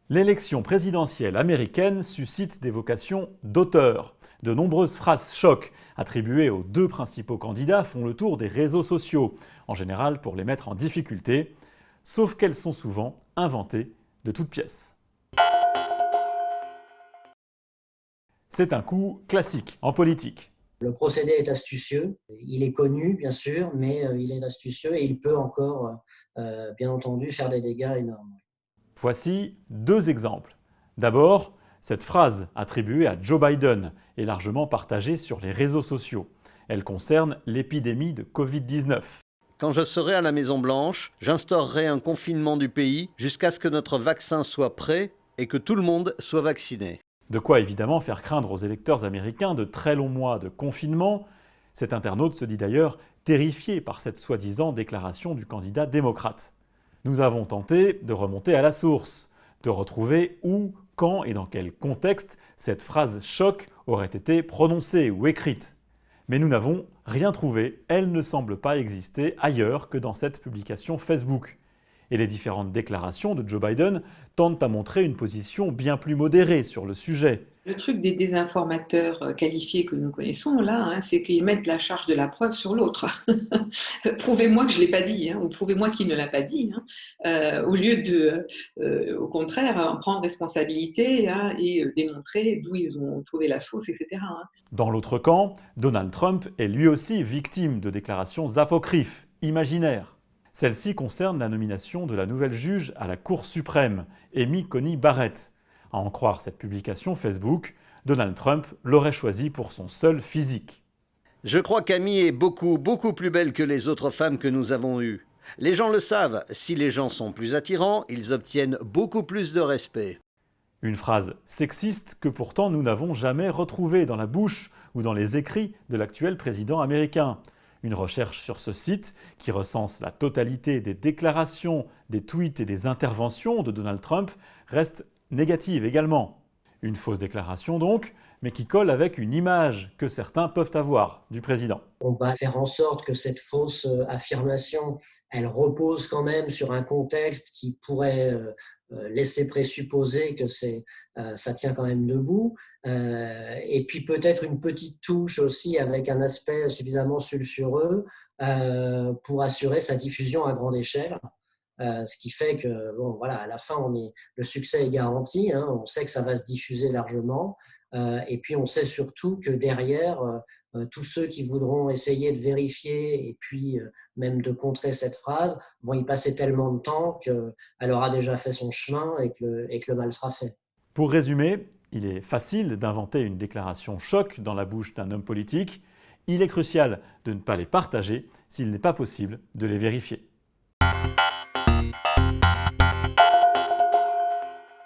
L'élection présidentielle américaine suscite des vocations d'auteurs. De nombreuses phrases chocs attribuées aux deux principaux candidats font le tour des réseaux sociaux, en général pour les mettre en difficulté, sauf qu'elles sont souvent inventées de toutes pièces. C'est un coup classique en politique. Le procédé est astucieux, il est connu bien sûr, mais il est astucieux et il peut encore, bien entendu, faire des dégâts énormes. Voici deux exemples. D'abord, cette phrase attribuée à Joe Biden est largement partagée sur les réseaux sociaux. Elle concerne l'épidémie de Covid-19. Quand je serai à la Maison-Blanche, j'instaurerai un confinement du pays jusqu'à ce que notre vaccin soit prêt et que tout le monde soit vacciné. De quoi évidemment faire craindre aux électeurs américains de très longs mois de confinement. Cet internaute se dit d'ailleurs terrifié par cette soi-disant déclaration du candidat démocrate. Nous avons tenté de remonter à la source, de retrouver où, quand et dans quel contexte cette phrase choc aurait été prononcée ou écrite. Mais nous n'avons rien trouvé, elle ne semble pas exister ailleurs que dans cette publication Facebook. Et les différentes déclarations de Joe Biden tentent à montrer une position bien plus modérée sur le sujet. Le truc des désinformateurs qualifiés que nous connaissons là, hein, c'est qu'ils mettent la charge de la preuve sur l'autre. Prouvez-moi que je ne l'ai pas dit, hein, ou prouvez-moi qu'il ne l'a pas dit, hein, au lieu de, au contraire, en prendre responsabilité, hein, et démontrer d'où ils ont trouvé la sauce, etc., hein. Dans l'autre camp, Donald Trump est lui aussi victime de déclarations apocryphes, imaginaires. Celle-ci concerne la nomination de la nouvelle juge à la Cour suprême, Amy Coney Barrett. À en croire cette publication Facebook, Donald Trump l'aurait choisie pour son seul physique. Je crois qu'Amy est beaucoup plus belle que les autres femmes que nous avons eues. Les gens le savent, si les gens sont plus attirants, ils obtiennent beaucoup plus de respect. Une phrase sexiste que pourtant nous n'avons jamais retrouvée dans la bouche ou dans les écrits de l'actuel président américain. Une recherche sur ce site, qui recense la totalité des déclarations, des tweets et des interventions de Donald Trump, reste négative également. Une fausse déclaration donc, mais qui colle avec une image que certains peuvent avoir du président. On va faire en sorte que cette fausse affirmation, elle repose quand même sur un contexte qui pourrait laisser présupposer que ça tient quand même debout. Et puis peut-être une petite touche aussi avec un aspect suffisamment sulfureux pour assurer sa diffusion à grande échelle. Ce qui fait que, bon, voilà, à la fin, le succès est garanti, hein, on sait que ça va se diffuser largement, et puis on sait surtout que derrière, tous ceux qui voudront essayer de vérifier et puis même de contrer cette phrase vont y passer tellement de temps qu'elle aura déjà fait son chemin et que le mal sera fait. Pour résumer, il est facile d'inventer une déclaration choc dans la bouche d'un homme politique. Il est crucial de ne pas les partager s'il n'est pas possible de les vérifier.